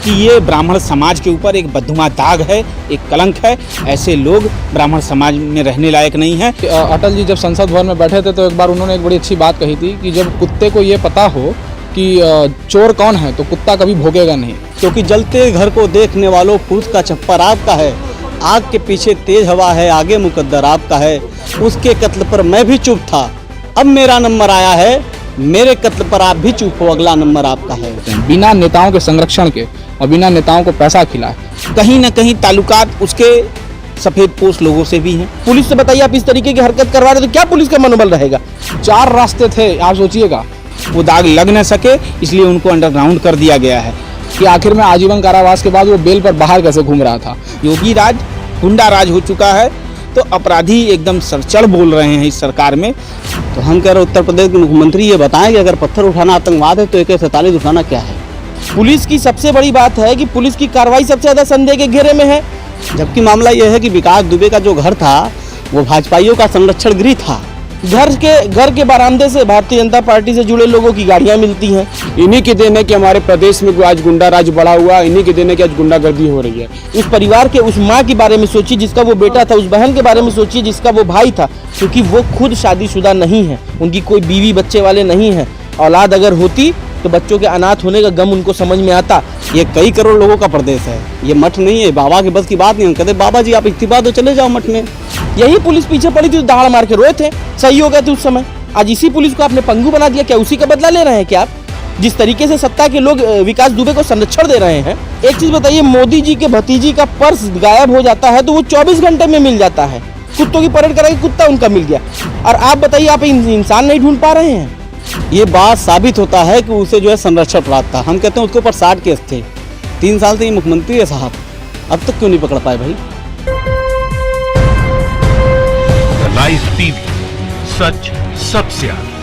क्योंकि ये ब्राह्मण समाज के ऊपर एक बददुआ दाग है, एक कलंक है। ऐसे लोग ब्राह्मण समाज में रहने लायक नहीं है। अटल जी जब संसद भवन में बैठे थे तो एक बार उन्होंने एक बड़ी अच्छी बात कही थी कि जब कुत्ते को ये पता हो कि चोर कौन है तो कुत्ता कभी भोगेगा नहीं। क्योंकि जलते घर को देखने वालों फूस का छप्पर आपका है, आग के पीछे तेज हवा है, आगे मुकद्दर आपका है। उसके कत्ल पर मैं भी चुप था, अब मेरा नंबर आया है, मेरे कत्ल पर आप भी चुप हो, अगला नंबर आपका है। बिना नेताओं के संरक्षण के और बिना नेताओं को पैसा खिलाए कहीं न कहीं ताल्लुकात उसके सफेद पोस्ट लोगों से भी हैं। पुलिस से बताइए आप इस तरीके की हरकत करवा रहे तो क्या पुलिस का मनोबल रहेगा। 4 रास्ते थे, आप सोचिएगा। वो दाग लग न सके इसलिए उनको अंडरग्राउंड कर दिया गया है कि आखिर में आजीवन कारावास के बाद वो बेल पर बाहर कैसे घूम रहा था। योगी राज गुंडा राज हो चुका है, तो अपराधी एकदम सरचड़ बोल रहे हैं इस सरकार में। तो हम कह रहे उत्तर प्रदेश के मुख्यमंत्री ये बताएं कि अगर पत्थर उठाना आतंकवाद है तो AK-47 उठाना क्या है। पुलिस की सबसे बड़ी बात है कि पुलिस की कार्रवाई सबसे ज्यादा संदेह के घेरे में है, जबकि मामला यह है कि विकास दुबे का जो घर था वो भाजपाइयों का संरक्षण गृह था। घर के बरामदे से भारतीय जनता पार्टी से जुड़े लोगों की गाड़ियां मिलती हैं। इन्हीं के देने कि हमारे प्रदेश में आज गुंडा राज बढ़ा हुआ, इन्हीं के देने कि आज गुंडागर्दी हो रही है। उस परिवार के उस माँ के बारे में सोचिए जिसका वो बेटा था, उस बहन के बारे में सोचिए जिसका वो भाई था, क्योंकि वो खुद शादीशुदा नहीं है, उनकी कोई बीवी बच्चे वाले नहीं है। औलाद अगर होती तो बच्चों के अनाथ होने का गम उनको समझ में आता। ये कई करोड़ लोगों का प्रदेश है, ये मठ नहीं है, बाबा के बस की बात नहीं। हम कहते बाबा जी आप इस्तीफा दो, चले जाओ मठ में। यही पुलिस पीछे पड़ी थी तो दहाड़ मार के रोए थे, सही हो गए थे उस समय। आज इसी पुलिस को आपने पंगु बना दिया, क्या उसी का बदला ले रहे हैं क्या आप? जिस तरीके से सत्ता के लोग विकास दुबे को संरक्षण दे रहे हैं। एक चीज बताइए, मोदी जी के भतीजी का पर्स गायब हो जाता है तो वो 24 घंटे में मिल जाता है। कुत्तों की परेड कराई, कुत्ता उनका मिल गया, और आप बताइए आप इंसान नहीं ढूंढ पा रहे हैं। ये बात साबित होता है कि उसे जो है संरक्षण प्राप्त था। हम कहते हैं उसके ऊपर 60 केस थे, 3 साल से ये मुख्यमंत्री है साहब, अब तक क्यों नहीं पकड़ पाए भाई। लाइव टीवी, सच सबसे आगे।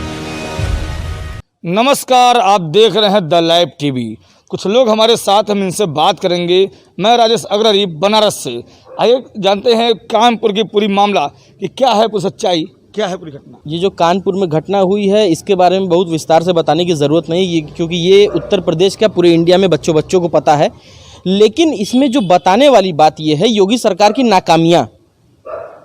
नमस्कार, आप देख रहे हैं द लाइव टीवी। कुछ लोग हमारे साथ, हम इनसे बात करेंगे। मैं राजेश अग्रवाल बनारस से। आइए जानते हैं कानपुर की पूरी मामला कि क्या है पूरी सच्चाई, क्या है पूरी घटना। ये जो कानपुर में घटना हुई है इसके बारे में बहुत विस्तार से बताने की ज़रूरत नहीं, क्योंकि ये उत्तर प्रदेश का पूरे इंडिया में बच्चों को पता है। लेकिन इसमें जो बताने वाली बात ये है योगी सरकार की नाकामियाँ।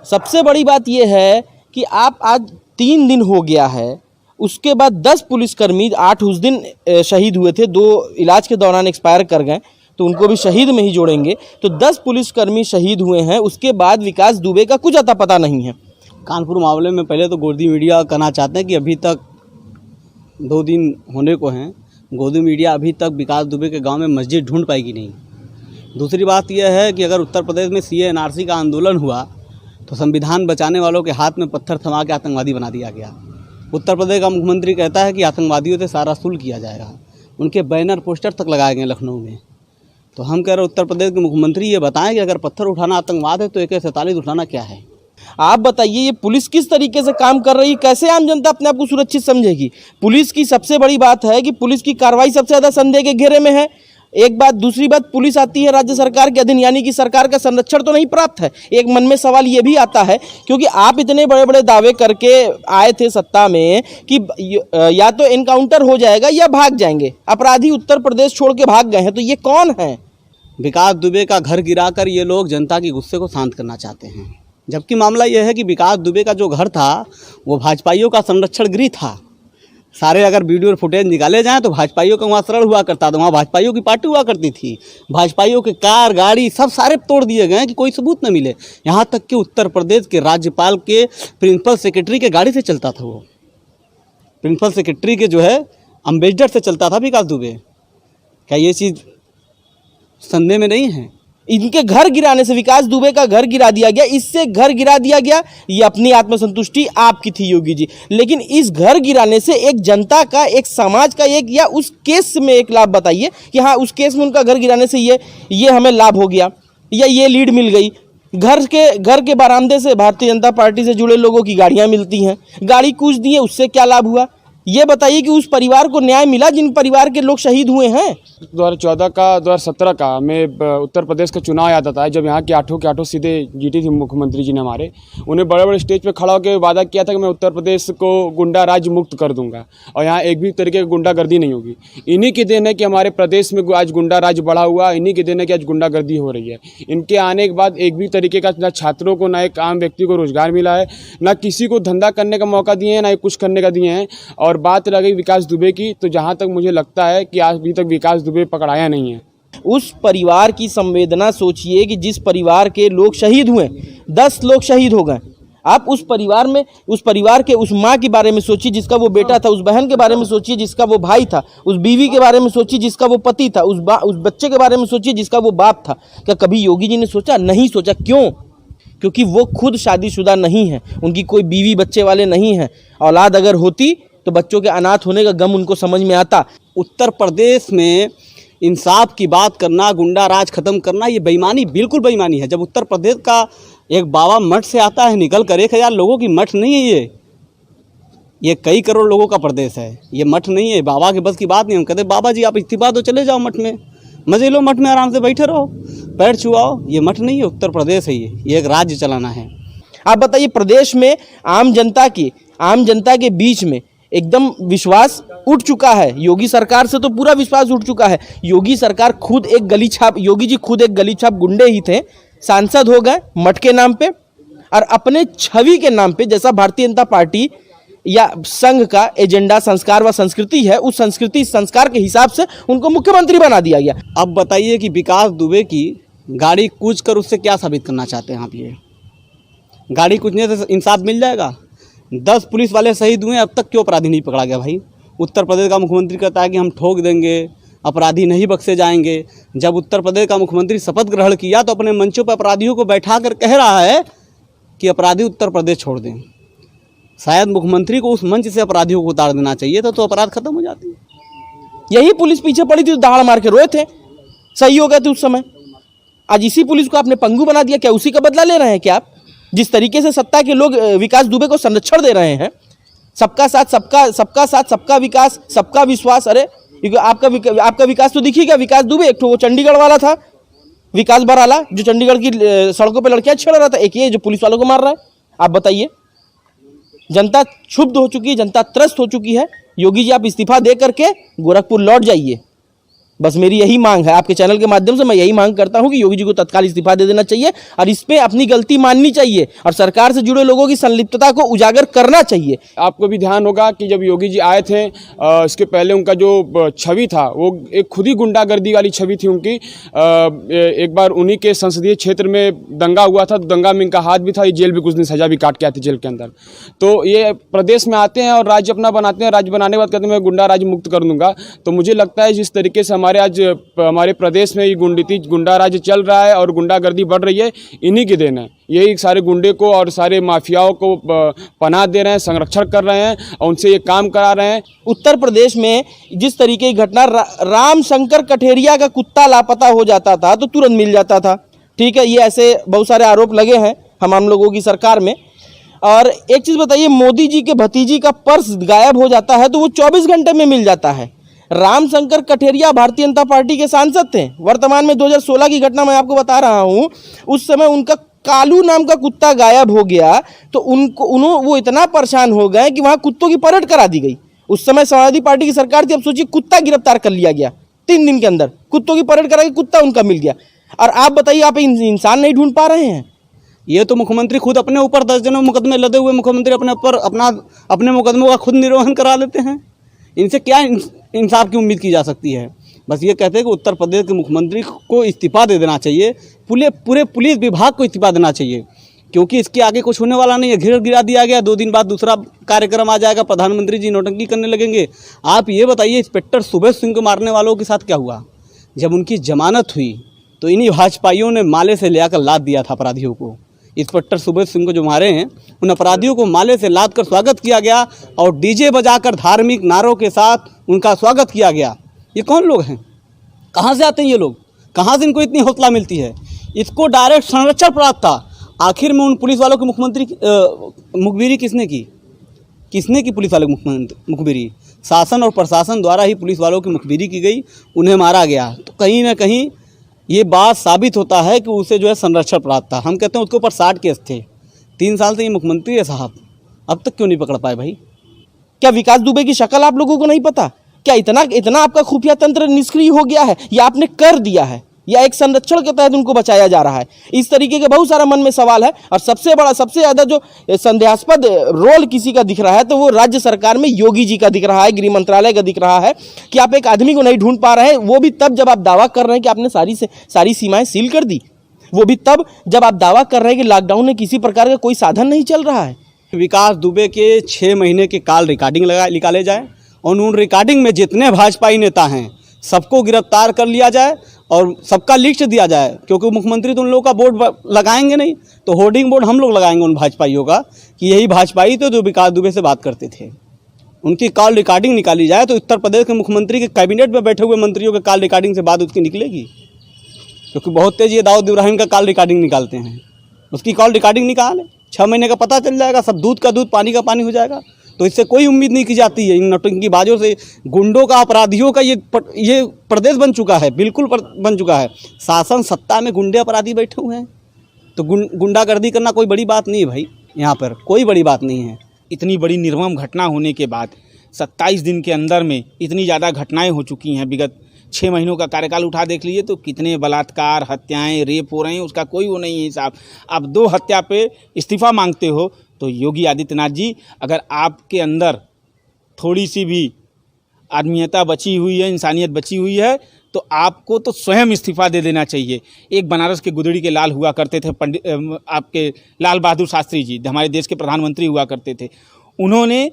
सबसे बड़ी बात ये है कि आप आज 3 दिन हो गया है, उसके बाद 10 पुलिसकर्मी 8 उस दिन शहीद हुए थे, 2 इलाज के दौरान एक्सपायर कर गए तो उनको भी शहीद में ही जोड़ेंगे। तो 10 पुलिसकर्मी शहीद हुए हैं, उसके बाद विकास दुबे का कुछ अता पता नहीं है। कानपुर मामले में पहले तो गोदी मीडिया कहना चाहते हैं कि अभी तक 2 दिन होने को हैं, गोदी मीडिया अभी तक विकास दुबे के गांव में मस्जिद ढूंढ पाएगी नहीं। दूसरी बात यह है कि अगर उत्तर प्रदेश में CA NRC का आंदोलन हुआ तो संविधान बचाने वालों के हाथ में पत्थर थमा के आतंकवादी बना दिया गया। उत्तर प्रदेश का मुख्यमंत्री कहता है कि आतंकवादियों से सारा सुल किया जाएगा, उनके बैनर पोस्टर तक लगाए गए लखनऊ में। तो हम कह रहे उत्तर प्रदेश के मुख्यमंत्री ये बताएं कि अगर पत्थर उठाना आतंकवाद है तो AK-47 उठाना क्या है। आप बताइए ये पुलिस किस तरीके से काम कर रही है, कैसे आम जनता अपने आप को सुरक्षित समझेगी। पुलिस की सबसे बड़ी बात है कि पुलिस की कार्रवाई सबसे ज़्यादा संदेह के घेरे में है। एक बात, दूसरी बात, पुलिस आती है राज्य सरकार के अधीन, यानी कि सरकार का संरक्षण तो नहीं प्राप्त है। एक मन में सवाल ये भी आता है, क्योंकि आप इतने बड़े बड़े दावे करके आए थे सत्ता में कि या तो एनकाउंटर हो जाएगा या भाग जाएंगे। अपराधी उत्तर प्रदेश छोड़ के भाग गए हैं, तो ये कौन है? विकास दुबे का घर गिराकर ये लोग जनता के गुस्से को शांत करना चाहते हैं, जबकि मामला यह है कि विकास दुबे का जो घर था वो भाजपाइयों का संरक्षण गृह था। सारे अगर वीडियो फुटेज निकाले जाएं तो भाजपाइयों का वहाँ शरण हुआ करता था, वहाँ भाजपाइयों की पार्टी हुआ करती थी। भाजपाइयों के कार गाड़ी सब सारे तोड़ दिए गए कि कोई सबूत न मिले। यहाँ तक कि उत्तर प्रदेश के राज्यपाल के प्रिंसिपल सेक्रेटरी के गाड़ी से चलता था, वो प्रिंसिपल सेक्रेटरी के जो है अम्बेसडर से चलता था विकास दुबे। क्या ये चीज़ संदेह में नहीं है? इनके घर गिराने से विकास दुबे का घर गिरा दिया गया, इससे घर गिरा दिया गया, ये अपनी आत्मसंतुष्टि आपकी थी योगी जी। लेकिन इस घर गिराने से एक जनता का, एक समाज का, एक या उस केस में एक लाभ बताइए कि हाँ उस केस में उनका घर गिराने से ये हमें लाभ हो गया या ये लीड मिल गई। घर के बरामदे से भारतीय जनता पार्टी से जुड़े लोगों की गाड़ियां मिलती हैं, गाड़ी कूच दी है, उससे क्या लाभ हुआ? ये बताइए कि उस परिवार को न्याय मिला जिन परिवार के लोग शहीद हुए हैं? 2014 का 2017 का मैं उत्तर प्रदेश का चुनाव याद आता है, जब यहाँ के आठों सीधे जीती थी मुख्यमंत्री जी ने हमारे। उन्हें बड़े बड़े स्टेज पे खड़ा होकर वादा किया था कि मैं उत्तर प्रदेश को गुंडा राज मुक्त कर दूंगा और यहाँ एक भी तरीके की गुंडागर्दी नहीं होगी। इन्हीं की देन है कि हमारे प्रदेश में आज गुंडा राज बढ़ा हुआ, इन्हीं की देन है कि आज गुंडागर्दी हो रही है। इनके आने के बाद एक भी तरीके का ना छात्रों को ना एक आम व्यक्ति को रोजगार मिला है, ना किसी को धंधा करने का मौका दिए हैं, ना कुछ करने का दिए हैं। और बात रह गई विकास दुबे की, तो जहाँ तक मुझे लगता है कि आज अभी तक विकास दुबे पकड़ाया नहीं है। उस परिवार की संवेदना सोचिए कि जिस परिवार के लोग शहीद हुए, 10 लोग शहीद हो गए। आप उस परिवार में, उस परिवार के उस माँ के बारे में सोचिए जिसका वो बेटा था, उस बहन के बारे में सोचिए जिसका वो भाई था, उस बीवी के बारे में सोचिए जिसका वो पति था, उस बच्चे के बारे में सोचिए जिसका वो बाप था। क्या कभी योगी जी ने सोचा? नहीं सोचा। क्यों? क्योंकि वो खुद शादीशुदा नहीं है, उनकी कोई बीवी बच्चे वाले नहीं हैं। औलाद अगर होती तो बच्चों के अनाथ होने का गम उनको समझ में आता। उत्तर प्रदेश में इंसाफ की बात करना, गुंडा राज खत्म करना, ये बेईमानी, बिल्कुल बेईमानी है। जब उत्तर प्रदेश का एक बाबा मठ से आता है निकल कर, 1000 लोगों की मठ नहीं है ये कई करोड़ लोगों का प्रदेश है, ये मठ नहीं है। बाबा के बस की बात नहीं। हम कहते बाबा जी आप इस्तीफा दो, चले जाओ मठ में, मजे लो, मठ में आराम से बैठे रहो, पैर छुआओ। ये मठ नहीं है, उत्तर प्रदेश है, ये एक राज्य चलाना है। आप बताइए, प्रदेश में आम जनता के बीच में एकदम विश्वास उठ चुका है। योगी सरकार से तो पूरा विश्वास उठ चुका है। योगी सरकार खुद एक गली छाप, योगी जी खुद एक गली छाप गुंडे ही थे, सांसद हो गए मठ के नाम पे और अपने छवि के नाम पे। जैसा भारतीय जनता पार्टी या संघ का एजेंडा संस्कार व संस्कृति है, उस संस्कृति संस्कार के हिसाब से उनको मुख्यमंत्री बना दिया गया। अब बताइए कि विकास दुबे की गाड़ी कूच कर उससे क्या साबित करना चाहते हैं आप? ये गाड़ी कूचने से इंसाफ मिल जाएगा? 10 पुलिस वाले शहीद हुए, अब तक क्यों अपराधी नहीं पकड़ा गया भाई? उत्तर प्रदेश का मुख्यमंत्री कहता है कि हम ठोक देंगे, अपराधी नहीं बख्शे जाएंगे। जब उत्तर प्रदेश का मुख्यमंत्री शपथ ग्रहण किया तो अपने मंचों पर अपराधियों को बैठा कर कह रहा है कि अपराधी उत्तर प्रदेश छोड़ दें। शायद मुख्यमंत्री को उस मंच से अपराधियों को उतार देना चाहिए था, तो अपराध खत्म हो जाती है। यही पुलिस पीछे पड़ी थी तो दहाड़ मार के रोए थे, सही हो गए थे उस समय। आज इसी पुलिस को आपने पंगु बना दिया। क्या उसी का बदला ले रहे हैं क्या आप? जिस तरीके से सत्ता के लोग विकास दुबे को संरक्षण दे रहे हैं, सबका साथ सबका विकास, सबका विश्वास। अरे आपका विकास तो दिखेगा। विकास दुबे एक तो वो चंडीगढ़ वाला था, विकास बराला, जो चंडीगढ़ की सड़कों पे लड़कियां छेड़ रहा था, एक ये जो पुलिस वालों को मार रहा है। आप बताइए, जनता क्षुब्ध हो चुकी है, जनता त्रस्त हो चुकी है। योगी जी आप इस्तीफा दे करके गोरखपुर लौट जाइए, बस मेरी यही मांग है। आपके चैनल के माध्यम से मैं यही मांग करता हूं कि योगी जी को तत्काल इस्तीफा दे देना चाहिए और इस पे अपनी गलती माननी चाहिए और सरकार से जुड़े लोगों की संलिप्तता को उजागर करना चाहिए। आपको भी ध्यान होगा कि जब योगी जी आए थे, इसके पहले उनका जो छवि था वो एक खुद ही गुंडागर्दी वाली छवि थी उनकी। एक बार उन्हीं के संसदीय क्षेत्र में दंगा हुआ था, दंगा में इनका हाथ भी था, ये जेल भी कुछ दिन सजा भी काट के आए थे जेल के अंदर। तो ये प्रदेश में आते हैं और राज्य अपना बनाते हैं, राज्य बनाने के बाद कहते हैं मैं गुंडा राज मुक्त कर दूंगा। तो मुझे लगता है जिस तरीके से हमारे प्रदेश में ये गुंडा राज चल रहा है और गुंडागर्दी बढ़ रही है, इन्हीं की देन है। यही सारे गुंडे को और सारे माफियाओं को पनाह दे रहे हैं, संरक्षण कर रहे हैं और उनसे ये काम करा रहे हैं। उत्तर प्रदेश में जिस तरीके की घटना, राम शंकर कठेरिया का कुत्ता लापता हो जाता था तो तुरंत मिल जाता था। ठीक है, ये ऐसे बहुत सारे आरोप लगे हैं हम लोगों की सरकार में। और एक चीज़ बताइए, मोदी जी के भतीजी का पर्स गायब हो जाता है तो वो 24 घंटे में मिल जाता है। राम शंकर कठेरिया भारतीय जनता पार्टी के सांसद थे। वर्तमान में 2016 की घटना मैं आपको बता रहा हूँ, उस समय उनका कालू नाम का कुत्ता गायब हो गया तो वो इतना परेशान हो गए कि वहाँ कुत्तों की परेड करा दी गई। उस समय समाजवादी पार्टी की सरकार थी। अब सोचिए, कुत्ता गिरफ्तार कर लिया गया 3 दिन के अंदर, कुत्तों की परेड करा के कुत्ता उनका मिल गया। और आप बताइए, आप इंसान नहीं ढूंढ पा रहे हैं? ये तो मुख्यमंत्री खुद अपने ऊपर 10 जनों मुकदमे लदे हुए मुख्यमंत्री अपने मुकदमों का खुद निर्वहन करा लेते हैं। इनसे क्या इंसाफ की उम्मीद की जा सकती है? बस ये कहते हैं कि उत्तर प्रदेश के मुख्यमंत्री को इस्तीफा दे देना चाहिए, पूरे पुलिस विभाग को इस्तीफा देना चाहिए, क्योंकि इसके आगे कुछ होने वाला नहीं है। घेर गिरा दिया गया, 2 दिन बाद दूसरा कार्यक्रम आ जाएगा, प्रधानमंत्री जी नौटंकी करने लगेंगे। आप ये बताइए, इंस्पेक्टर सुबेश सिंह को मारने वालों के साथ क्या हुआ? जब उनकी जमानत हुई तो इन्हीं भाजपाइयों ने माले से ले आकर लाद दिया था अपराधियों को। इंस्पेक्टर सुबेश सिंह को जो मारे हैं, उन अपराधियों को माले से लाद कर स्वागत किया गया और डीजे बजाकर धार्मिक नारों के साथ उनका स्वागत किया गया। ये कौन लोग हैं? कहाँ से आते हैं ये लोग? कहाँ से इनको इतनी हौसला मिलती है? इसको डायरेक्ट संरक्षण प्राप्त था। आखिर में उन पुलिस वालों की मुखबिरी किसने की? किसने की पुलिस वालों की मुखबिरी? शासन और प्रशासन द्वारा ही पुलिस वालों की मुखबिरी की गई, उन्हें मारा गया। तो कहीं ना कहीं ये बात साबित होता है कि उसे जो है संरक्षण प्राप्त था। हम कहते हैं उसके ऊपर 60 केस थे। 3 साल से ये मुख्यमंत्री है साहब, अब तक क्यों नहीं पकड़ पाए भाई? क्या विकास दुबे की शक्ल आप लोगों को नहीं पता? क्या इतना आपका खुफिया तंत्र निष्क्रिय हो गया है, या आपने कर दिया है, या एक संरक्षण के तहत उनको बचाया जा रहा है? इस तरीके के बहुत सारा मन में सवाल है। और सबसे बड़ा, सबसे ज्यादा जो संदेहास्पद रोल किसी का दिख रहा है तो वो राज्य सरकार में योगी जी का दिख रहा है, गृह मंत्रालय का दिख रहा है कि आप एक आदमी को नहीं ढूंढ पा रहे हैं। वो भी तब जब आप दावा कर रहे हैं कि आपने सारी सीमाएं सील कर दी। वो भी तब जब आप दावा कर रहे हैं कि लॉकडाउन में किसी प्रकार का कोई साधन नहीं चल रहा है। विकास दुबे के 6 महीने के काल रिकॉर्डिंग निकाले जाए और उन रिकॉर्डिंग में जितने भाजपाई नेता हैं सबको गिरफ्तार कर लिया जाए और सबका लिस्ट दिया जाए, क्योंकि मुख्यमंत्री तो उन लोगों का बोर्ड लगाएंगे नहीं, तो होर्डिंग बोर्ड हम लोग लगाएंगे उन भाजपाइयों का कि यही भाजपाई थे जो विकास दुबे से बात करते थे। उनकी कॉल रिकॉर्डिंग निकाली जाए तो उत्तर प्रदेश के मुख्यमंत्री के कैबिनेट में बैठे हुए मंत्रियों के कॉल रिकॉर्डिंग से बात उसकी निकलेगी, क्योंकि बहुत तेज ये दाऊद इब्राहिम का कॉल रिकॉर्डिंग निकालते हैं। उसकी कॉल रिकॉर्डिंग निकाले, 6 महीने का पता चल जाएगा, सब दूध का दूध पानी का पानी हो जाएगा। तो इससे कोई उम्मीद नहीं की जाती है। इन नौटंकीबाजों से, गुंडों का, अपराधियों का ये प्रदेश बन चुका है, बिल्कुल बन चुका है। शासन सत्ता में गुंडे अपराधी बैठे हुए हैं, तो गुंडागर्दी करना कोई बड़ी बात नहीं है भाई, यहाँ पर कोई बड़ी बात नहीं है। इतनी बड़ी निर्मम घटना होने के बाद 27 दिन के अंदर में इतनी ज़्यादा घटनाएं हो चुकी हैं। विगत 6 महीनों का कार्यकाल उठा देख लीजिए तो कितने बलात्कार, हत्याएं, रेप हो रहे हैं, उसका कोई वो नहीं है हिसाब। आप 2 हत्या पे इस्तीफ़ा मांगते हो, तो योगी आदित्यनाथ जी, अगर आपके अंदर थोड़ी सी भी आदमीयता बची हुई है, इंसानियत बची हुई है, तो आपको तो स्वयं इस्तीफ़ा दे देना चाहिए। एक बनारस के गुदड़ी के लाल हुआ करते थे, आपके लाल बहादुर शास्त्री जी, हमारे देश के प्रधानमंत्री हुआ करते थे। उन्होंने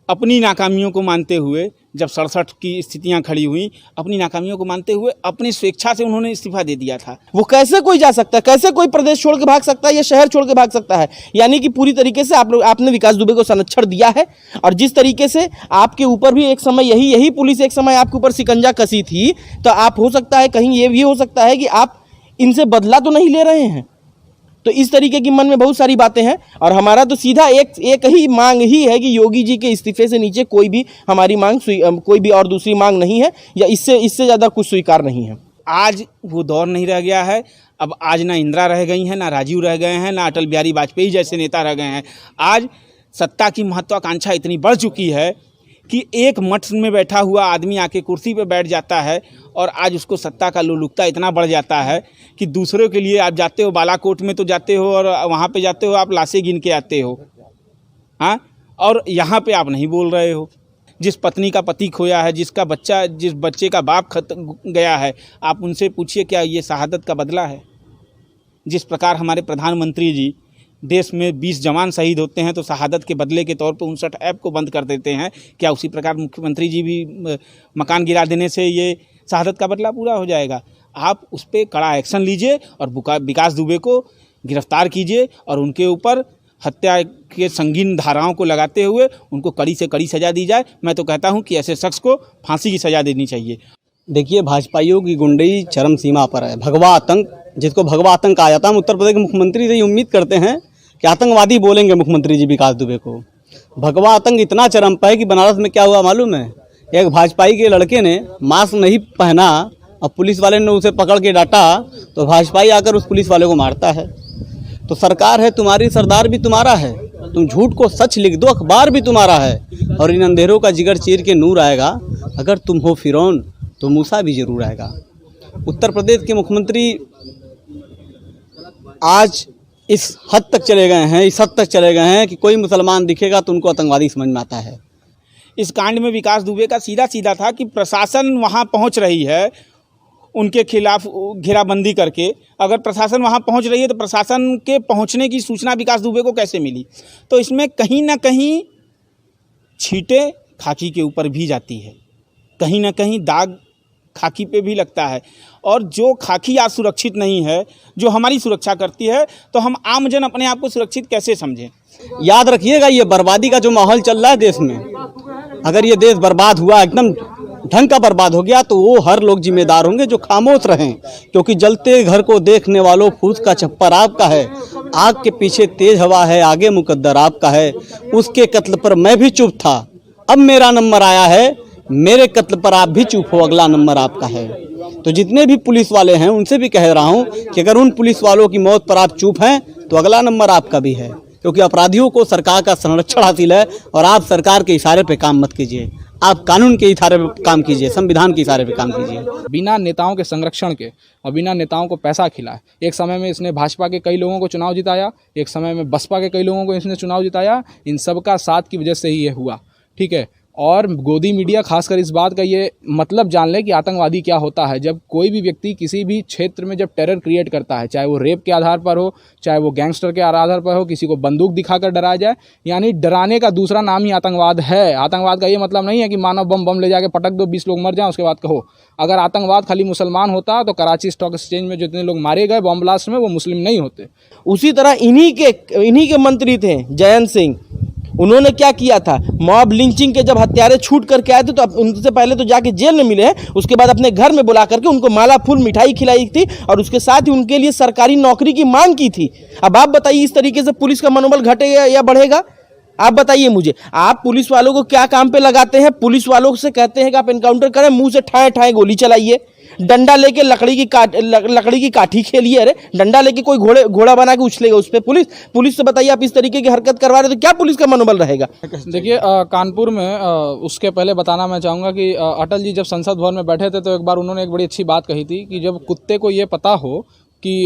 अपनी नाकामियों को मानते हुए, जब 67 की स्थितियां खड़ी हुई, अपनी नाकामियों को मानते हुए अपनी स्वेच्छा से उन्होंने इस्तीफा दे दिया था। वो कैसे कोई जा सकता है? कैसे कोई प्रदेश छोड़ के भाग सकता है या शहर छोड़ के भाग सकता है? यानी कि पूरी तरीके से आपने विकास दुबे को संरक्षण दिया है। और जिस तरीके से आपके ऊपर भी एक समय यही पुलिस एक समय आपके ऊपर शिकंजा कसी थी, तो आप हो सकता है कहीं ये भी हो सकता है कि आप इनसे बदला तो नहीं ले रहे हैं। तो इस तरीके की मन में बहुत सारी बातें हैं। और हमारा तो सीधा एक ही मांग ही है कि योगी जी के इस्तीफे से नीचे कोई भी हमारी मांग, कोई भी और दूसरी मांग नहीं है, या इससे ज़्यादा कुछ स्वीकार नहीं है। आज वो दौर नहीं रह गया है। अब आज ना इंदिरा रह गई हैं, ना राजीव रह गए हैं, ना अटल बिहारी वाजपेयी जैसे नेता रह गए हैं। आज सत्ता की महत्वाकांक्षा इतनी बढ़ चुकी है कि एक मठ में बैठा हुआ आदमी आके कुर्सी पे बैठ जाता है और आज उसको सत्ता का लुलुकता इतना बढ़ जाता है कि दूसरों के लिए आप जाते हो, बालाकोट में तो जाते हो और वहाँ पे जाते हो आप लाशें गिन के आते हो, हाँ, और यहाँ पे आप नहीं बोल रहे हो। जिस पत्नी का पति खोया है, जिस बच्चे का बाप गया है, आप उनसे पूछिए क्या ये शहादत का बदला है? जिस प्रकार हमारे प्रधानमंत्री जी देश में 20 जवान शहीद होते हैं तो शहादत के बदले के तौर पर 59 ऐप को बंद कर देते हैं, क्या उसी प्रकार मुख्यमंत्री जी भी मकान गिरा देने से ये शहादत का बदला पूरा हो जाएगा? आप उस पर कड़ा एक्शन लीजिए और विकास दुबे को गिरफ्तार कीजिए और उनके ऊपर हत्या के संगीन धाराओं को लगाते हुए उनको कड़ी से कड़ी सज़ा दी जाए। मैं तो कहता हूं कि ऐसे शख्स को फांसी की सज़ा देनी चाहिए। देखिए, भाजपाइयों की गुंडई चरम सीमा पर है। भगवा आतंक, जिसको भगवा आतंक कहा जाता है, हम उत्तर प्रदेश के मुख्यमंत्री से ये उम्मीद करते हैं कि आतंकवादी बोलेंगे मुख्यमंत्री जी विकास दुबे को। भगवा आतंक इतना चरम पर है कि बनारस में क्या हुआ मालूम है? एक भाजपाई के लड़के ने मास्क नहीं पहना और पुलिस वाले ने उसे पकड़ के डांटा, तो भाजपाई आकर उस पुलिस वाले को मारता है। तो सरकार है तुम्हारी, सरदार भी तुम्हारा है, तुम झूठ को सच लिख दो, अखबार भी तुम्हारा है, और इन अंधेरों का जिगर चीर के नूर आएगा। अगर तुम हो फिरौन तो मूसा भी जरूर आएगा। उत्तर प्रदेश के मुख्यमंत्री आज इस हद तक चले गए हैं कि कोई मुसलमान दिखेगा तो उनको आतंकवादी समझ में आता है। इस कांड में विकास दुबे का सीधा था कि प्रशासन वहां पहुंच रही है उनके खिलाफ घेराबंदी करके। अगर प्रशासन वहां पहुंच रही है तो प्रशासन के पहुंचने की सूचना विकास दुबे को कैसे मिली? तो इसमें कहीं ना कहीं छींटे खाकी के ऊपर भी जाती है, कहीं ना कहीं दाग खाकी पे भी लगता है। और जो खाकी आज सुरक्षित नहीं है, जो हमारी सुरक्षा करती है, तो हम आमजन अपने आप को सुरक्षित कैसे समझें? याद रखिएगा, ये बर्बादी का जो माहौल चल रहा है देश में, अगर ये देश बर्बाद हुआ, एकदम ढंग का बर्बाद हो गया तो वो हर लोग जिम्मेदार होंगे जो खामोश रहें, क्योंकि जलते घर को देखने वालों फूस का छप्पर आपका है, आग के पीछे तेज हवा है, आगे मुकद्दर आपका है। उसके कत्ल पर मैं भी चुप था, अब मेरा नंबर आया है, मेरे कत्ल पर आप भी चुप हो, अगला नंबर आपका है। तो जितने भी पुलिस वाले हैं उनसे भी कह रहा हूं कि अगर उन पुलिस वालों की मौत पर आप चुप हैं तो अगला नंबर आपका भी है, क्योंकि अपराधियों को सरकार का संरक्षण हासिल है। और आप सरकार के इशारे पे काम मत कीजिए, आप कानून के इशारे पे काम कीजिए, संविधान के इशारे पे काम कीजिए। बिना नेताओं के संरक्षण के और बिना नेताओं को पैसा खिलाए एक समय में इसने भाजपा के कई लोगों को चुनाव जिताया, एक समय में बसपा के कई लोगों को इसने चुनाव जिताया। इन सबका साथ की वजह से ही ये हुआ, ठीक है। और गोदी मीडिया खासकर इस बात का ये मतलब जान ले कि आतंकवादी क्या होता है। जब कोई भी व्यक्ति किसी भी क्षेत्र में जब टेरर क्रिएट करता है, चाहे वो रेप के आधार पर हो, चाहे वो गैंगस्टर के आधार पर हो, किसी को बंदूक दिखाकर डराया जाए, यानी डराने का दूसरा नाम ही आतंकवाद है। आतंकवाद का ये मतलब नहीं है कि मानव बम ले जाके पटक दो, 20 लोग मर जाएं, उसके बाद कहो। अगर आतंकवाद खाली मुसलमान होता तो कराची स्टॉक एक्सचेंज में जितने लोग मारे गए बम ब्लास्ट में, वो मुस्लिम नहीं होते। उसी तरह इन्हीं के मंत्री थे जयंत सिंह, उन्होंने क्या किया था, मॉब लिंचिंग के जब हत्यारे छूट करके आए थे तो उनसे पहले तो जाके जेल में मिले हैं, उसके बाद अपने घर में बुला करके उनको माला फूल मिठाई खिलाई थी और उसके साथ ही उनके लिए सरकारी नौकरी की मांग की थी। अब आप बताइए इस तरीके से पुलिस का मनोबल घटेगा या बढ़ेगा? आप बताइए मुझे, आप पुलिस वालों को क्या काम पे लगाते हैं? पुलिस वालों से कहते हैं कि आप एनकाउंटर करें, मुंह से ठाए ठाए गोली चलाइए, डंडा लेके लकड़ी की काठी खेलिए। अरे डंडा लेके कोई घोड़ा बना के उछलेगा उस पर? पुलिस से बताइए आप इस तरीके की हरकत करवा रहे तो क्या पुलिस का मनोबल रहेगा? देखिए कानपुर में उसके पहले बताना मैं चाहूँगा कि अटल जी जब संसद भवन में बैठे थे तो एक बार उन्होंने एक बड़ी अच्छी बात कही थी कि जब कुत्ते को ये पता हो कि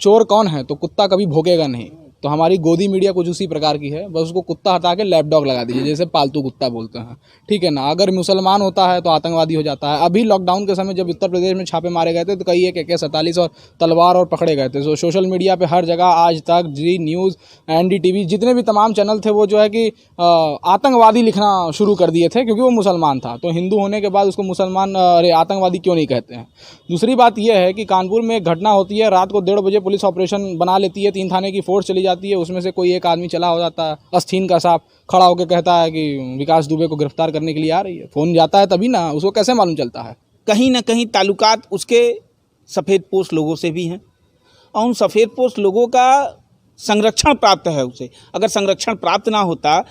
चोर कौन है तो कुत्ता कभी भौंकेगा नहीं। तो हमारी गोदी मीडिया कुछ उसी प्रकार की है, बस उसको कुत्ता हटा के लैप डॉग लगा दीजिए, जैसे पालतू कुत्ता बोलते हैं, ठीक है ना। अगर मुसलमान होता है तो आतंकवादी हो जाता है। अभी लॉकडाउन के समय जब उत्तर प्रदेश में छापे मारे गए थे तो कई एक AK-47 और तलवार और पकड़े गए थे। तो सोशल मीडिया पे हर जगह आज तक, जी न्यूज़, NDTV, जितने भी तमाम चैनल थे वो जो है कि आतंकवादी लिखना शुरू कर दिए थे, क्योंकि वो मुसलमान था। तो हिंदू होने के बाद उसको मुसलमान अरे आतंकवादी क्यों नहीं कहते हैं। दूसरी बात यह है कि कानपुर में एक घटना होती है, रात को 1:30 बजे पुलिस ऑपरेशन बना लेती है, 3 थाने की फोर्स चली जाती है, उसमें से कोई एक आदमी चला हो जाता है, आस्तीन का सांप खड़ा होकर कहता है कि विकास दुबे को गिरफ्तार करने के लिए आ रही है। फोन जाता है तभी ना, उसको कैसे मालूम चलता है? कहीं ना कहीं ताल्लुकात उसके सफ़ेद पोस्ट लोगों से भी हैं और उन सफ़ेद पोस्ट लोगों का संरक्षण प्राप्त है उसे। अगर संरक्षण प्राप्त ना होता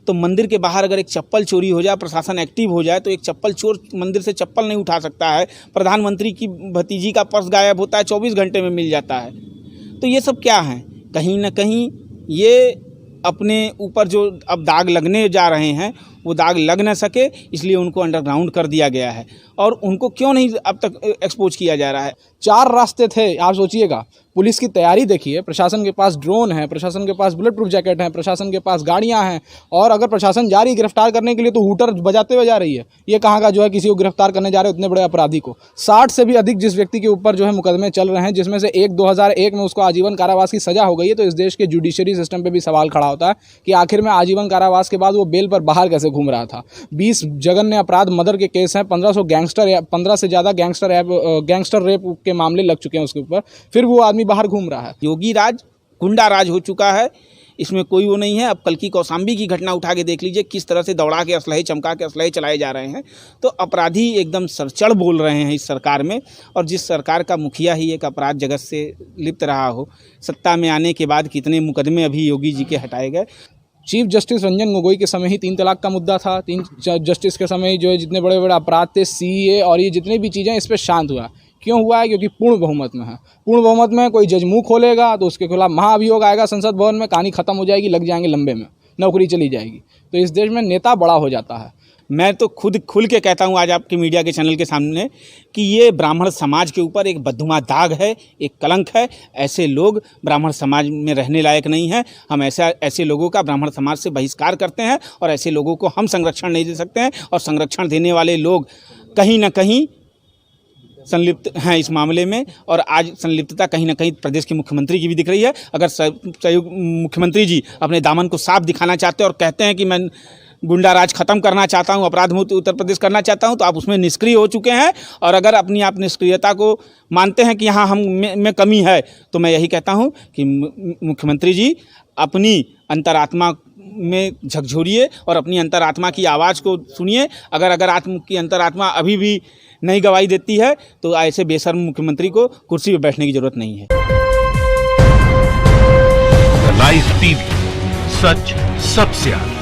तो मंदिर के बाहर अगर एक चप्पल चोरी हो जाए, प्रशासन एक्टिव हो जाए, तो एक चप्पल चोर मंदिर से चप्पल नहीं उठा सकता है। प्रधानमंत्री की भतीजी का पर्स गायब होता है, 24 घंटे में मिल जाता है। तो ये सब क्या है? कहीं ना कहीं ये अपने ऊपर जो अब दाग लगने जा रहे हैं वो दाग लग न सके, इसलिए उनको अंडरग्राउंड कर दिया गया है। और उनको क्यों नहीं अब तक एक्सपोज किया जा रहा है? 4 रास्ते थे, आप सोचिएगा। पुलिस की तैयारी देखिए, प्रशासन के पास ड्रोन है, प्रशासन के पास बुलेट प्रूफ जैकेट है, प्रशासन के पास गाड़ियां हैं, और अगर प्रशासन जा रही है गिरफ्तार करने के लिए तो हूटर बजाते हुए जा रही है। ये कहाँ का जो है किसी को गिरफ्तार करने जा रहे हैं उतने बड़े अपराधी को। 60 से भी अधिक जिस व्यक्ति के ऊपर जो है मुकदमे चल रहे हैं, जिसमें से एक 2001 में उसको आजीवन कारावास की सजा हो गई है। तो इस देश के जुडिशरी सिस्टम पर भी सवाल खड़ा होता है कि आखिर में आजीवन कारावास के बाद वो बेल पर बाहर कैसे घूम रहा था। 20 जघन्य अपराध मर्डर के केस हैं, 1500 से ज़्यादा गैंगस्टर रेप के मामले लग चुके हैं उसके ऊपर, फिर वो आदमी बाहर घूम रहा है। योगी राज गुंडा राज हो चुका है, इसमें कोई वो नहीं है। अब कल की कौशाम्बी की घटना उठा के देख लीजिए, किस तरह से दौड़ा के असलहे चमका के असलहे चलाए जा रहे हैं। तो अपराधी एकदम सरचढ़ बोल रहे हैं इस सरकार में, और जिस सरकार का मुखिया ही एक अपराध जगत से लिप्त रहा हो, सत्ता में आने के बाद कितने मुकदमे अभी योगी जी के हटाए गए। चीफ जस्टिस रंजन गोगोई के समय ही 3 तलाक का मुद्दा था, 3 जस्टिस के समय जो है जितने बड़े बड़े अपराध थे, CA और ये जितनी भी चीज़ें, इस पर शांत हुआ। क्यों हुआ है? क्योंकि पूर्ण बहुमत में है। पूर्ण बहुमत में कोई जज मुँह खोलेगा तो उसके खिलाफ महाअभियोग आएगा संसद भवन में, कहानी खत्म हो जाएगी, लग जाएंगे लंबे में, नौकरी चली जाएगी। तो इस देश में नेता बड़ा हो जाता है। मैं तो खुद खुल के कहता हूँ आज आपके मीडिया के चैनल के सामने कि ये ब्राह्मण समाज के ऊपर एक बददुमा दाग है, एक कलंक है। ऐसे लोग ब्राह्मण समाज में रहने लायक नहीं हैं। हम ऐसे लोगों का ब्राह्मण समाज से बहिष्कार करते हैं और ऐसे लोगों को हम संरक्षण नहीं दे सकते हैं। और संरक्षण देने वाले लोग कहीं ना कहीं संलिप्त हैं इस मामले में, और आज संलिप्तता कहीं ना कहीं प्रदेश के मुख्यमंत्री की भी दिख रही है। अगर संयुक्त मुख्यमंत्री जी अपने दामन को साफ दिखाना चाहते हैं और कहते हैं कि मैं गुंडा राज खत्म करना चाहता हूं, अपराध मुक्त उत्तर प्रदेश करना चाहता हूं, तो आप उसमें निष्क्रिय हो चुके हैं। और अगर अपनी आप निष्क्रियता को मानते हैं कि यहाँ हम में कमी है, तो मैं यही कहता हूं कि मुख्यमंत्री जी अपनी अंतरात्मा में झकझोरिए और अपनी अंतरात्मा की आवाज़ को सुनिए। अगर की अंतरात्मा अभी भी नहीं गवाही देती है तो ऐसे बेशर्म मुख्यमंत्री को कुर्सी पर बैठने की जरूरत नहीं है। लाइव टीवी, सच सबसे आगे।